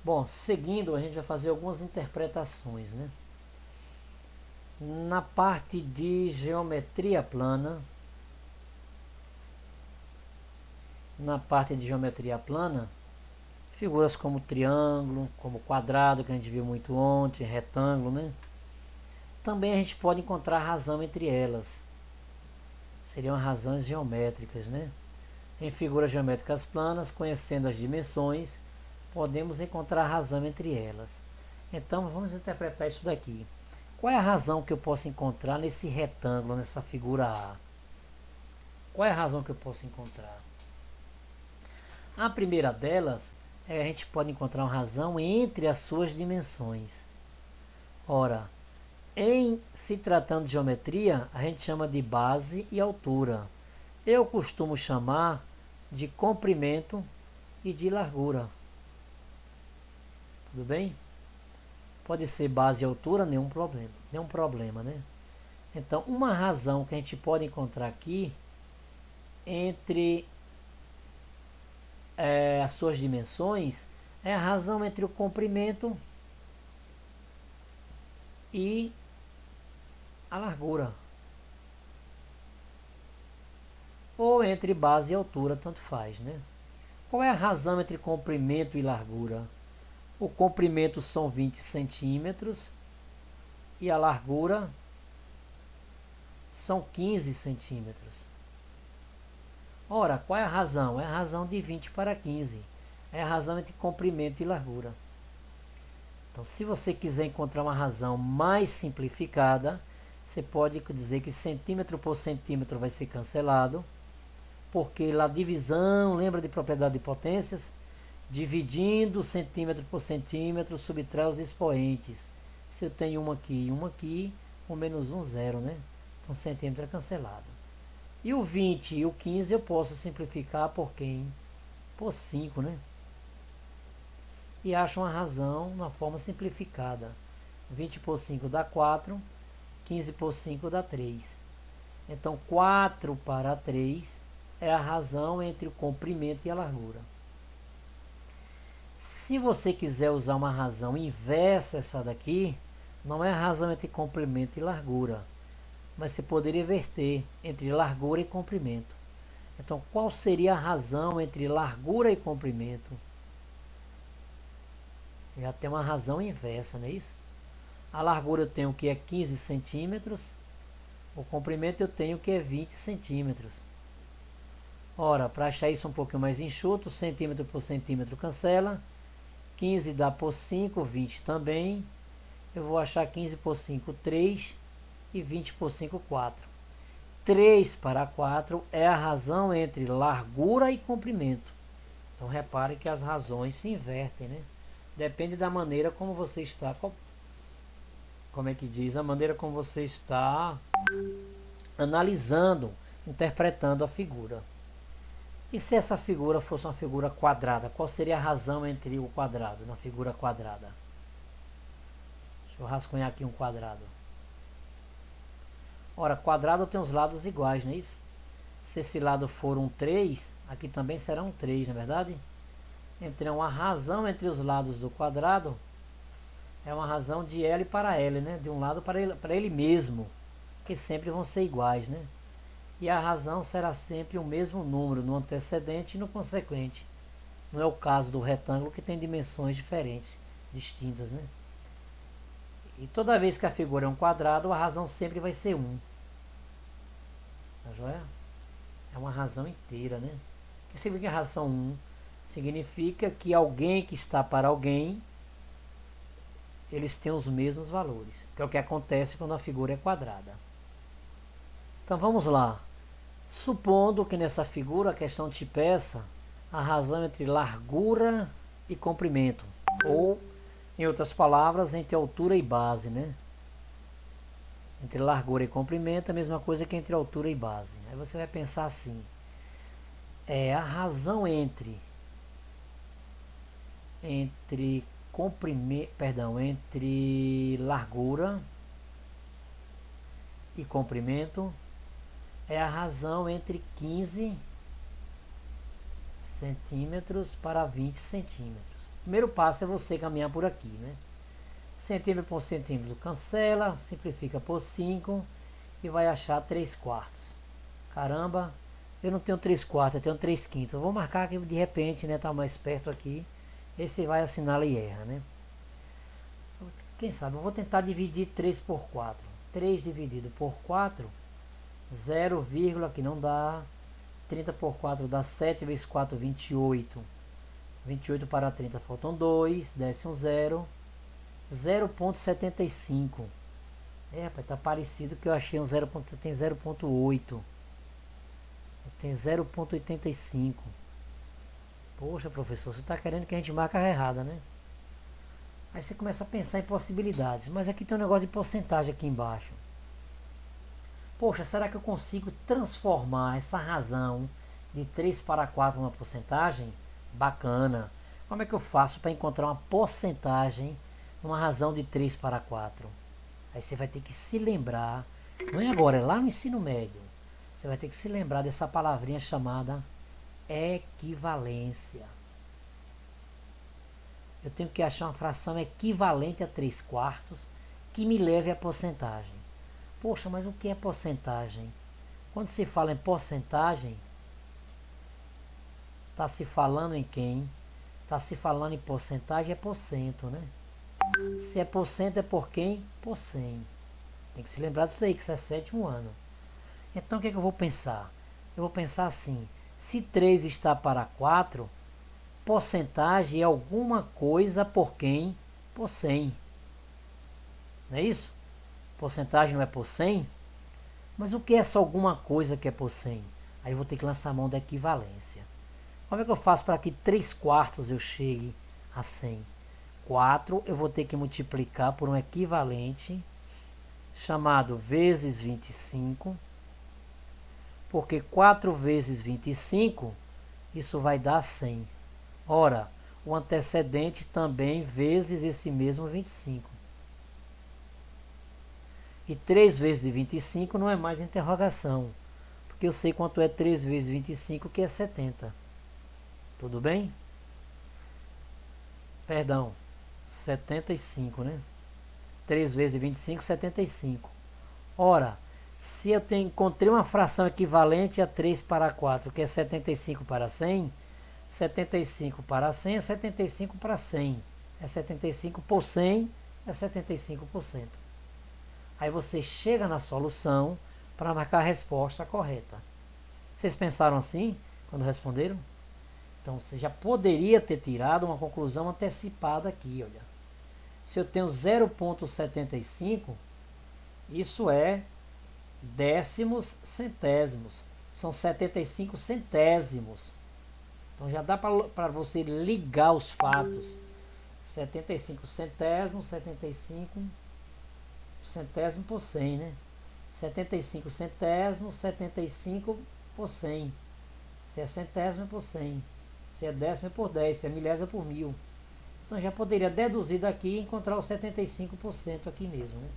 Bom, seguindo, a gente vai fazer algumas interpretações, né? Na parte de geometria plana, figuras como triângulo, como quadrado, que a gente viu muito ontem, retângulo, né? Também a gente pode encontrar razão entre elas. Seriam razões geométricas, né? Em figuras geométricas planas, conhecendo as dimensões, podemos encontrar razão entre elas. Então vamos interpretar isso daqui. Qual é a razão que eu posso encontrar nesse retângulo, nessa figura A? Qual é a razão que eu posso encontrar? A primeira delas é a gente pode encontrar uma razão entre as suas dimensões. Ora, em se tratando de geometria, a gente chama de base e altura. Eu costumo chamar de comprimento e de largura. Tudo bem? Pode ser base e altura, nenhum problema, né? Então, uma razão que a gente pode encontrar aqui entre as suas dimensões é a razão entre o comprimento e a largura. Ou entre base e altura, tanto faz, né? Qual é a razão entre comprimento e largura? O comprimento são 20 centímetros e a largura são 15 centímetros. Ora, qual é a razão? É a razão de 20 para 15. É a razão entre comprimento e largura. Então, se você quiser encontrar uma razão mais simplificada, você pode dizer que centímetro por centímetro vai ser cancelado, porque lá divisão, lembra de propriedade de potências? Dividindo centímetro por centímetro, subtrai os expoentes. Se eu tenho uma aqui, o menos um, zero, né? Então, centímetro é cancelado. E o 20 e o 15 eu posso simplificar por quem? Por 5, né? E acho uma razão na forma simplificada. 20 por 5 dá 4, 15 por 5 dá 3. Então, 4 para 3 é a razão entre o comprimento e a largura. Se você quiser usar uma razão inversa essa daqui, não é a razão entre comprimento e largura, mas você poderia inverter entre largura e comprimento. Então, qual seria a razão entre largura e comprimento? Já tem uma razão inversa, não é isso? A largura eu tenho que é 15 centímetros, o comprimento eu tenho que é 20 centímetros. Ora, para achar isso um pouquinho mais enxuto, centímetro por centímetro cancela, 15 dá por 5, 20 também. Eu vou achar 15 por 5, 3 e 20 por 5, 4. 3 para 4 é a razão entre largura e comprimento. Então repare que as razões se invertem, né? Depende da maneira como você está, como é que diz, a maneira como você está analisando, interpretando a figura. E se essa figura fosse uma figura quadrada, qual seria a razão entre o quadrado, na figura quadrada? Deixa eu rascunhar aqui um quadrado. Ora, quadrado tem os lados iguais, não é isso? Se esse lado for um 3, aqui também será um 3, não é verdade? Então, a razão entre os lados do quadrado é uma razão de L para L, né? De um lado para ele mesmo, que sempre vão ser iguais, né? E a razão será sempre o mesmo número no antecedente e no consequente. Não é o caso do retângulo, que tem dimensões diferentes, distintas, né? E toda vez que a figura é um quadrado, a razão sempre vai ser 1. Tá joia? É uma razão inteira, né? O que significa a razão 1? Significa que alguém que está para alguém, eles têm os mesmos valores, que é o que acontece quando a figura é quadrada. Então vamos lá. Supondo que nessa figura a questão te peça a razão entre largura e comprimento, ou, em outras palavras, entre altura e base, né? Entre largura e comprimento é a mesma coisa que entre altura e base. Aí você vai pensar assim: a razão entre entre largura e comprimento é a razão entre 15 centímetros para 20 centímetros. primeiro passo é você caminhar por aqui, né? Centímetro por centímetro cancela, simplifica por 5 e vai achar 3/4. Caramba, eu não tenho 3/4, eu tenho 3/5. Eu vou marcar aqui de repente, né? Tá mais perto aqui. Esse vai assinala e erra, né? Quem sabe, eu vou tentar dividir 3 por 4. 3 dividido por 4, 0, que não dá. 30 por 4 dá 7 vezes 4, 28. 28 para 30 faltam 2, desce um 0. 0,75. É, rapaz, tá parecido que eu achei um 0. Você tem 0,8. Tem 0,85. Poxa, professor, você está querendo que a gente marque a errada, né? Aí você começa a pensar em possibilidades. Mas aqui tem um negócio de porcentagem aqui embaixo. Poxa, será que eu consigo transformar essa razão de 3/4 numa porcentagem? Bacana. Como é que eu faço para encontrar uma porcentagem numa razão de 3/4? Aí você vai ter que se lembrar, não é agora, é lá no ensino médio. Você vai ter que se lembrar dessa palavrinha chamada equivalência. Eu tenho que achar uma fração equivalente a 3/4 que me leve à porcentagem. Poxa, mas o que é porcentagem? Quando se fala em porcentagem, está se falando em quem? Está se falando em porcentagem, é por cento, né? Se é por cento, é por quem? Por 100. Tem que se lembrar disso aí, que isso é 7º ano. Então, o que é que eu vou pensar? Eu vou pensar assim, se 3 está para 4, porcentagem é alguma coisa por quem? Por 100. Não é isso? Porcentagem não é por 100? Mas o que é essa alguma coisa que é por 100? Aí eu vou ter que lançar a mão da equivalência. Como é que eu faço para que 3/4 eu chegue a 100? 4 eu vou ter que multiplicar por um equivalente chamado vezes 25, porque 4 vezes 25, isso vai dar 100. Ora, o antecedente também vezes esse mesmo 25. E 3 vezes 25 não é mais interrogação, porque eu sei quanto é 3 vezes 25, que é 70. Tudo bem? Perdão, 75, né? 3 vezes 25, 75. Ora, se eu encontrei uma fração equivalente a 3/4, que é 75 para 100, 75 para 100 é 75 para 100. É 75 por 100, é 75%. Aí você chega na solução para marcar a resposta correta. Vocês pensaram assim quando responderam? Então você já poderia ter tirado uma conclusão antecipada aqui, olha. Se eu tenho 0,75, isso é décimos centésimos. São 75 centésimos. Então já dá para você ligar os fatos. 75 centésimos, 75 centésimo por 100, né? 75 centésimos, 75 por 100. Se é centésimo é por 100. Se é décimo é por 10. Se é milésimo é por 1000. Então já poderia deduzir daqui e encontrar os 75% aqui mesmo, né?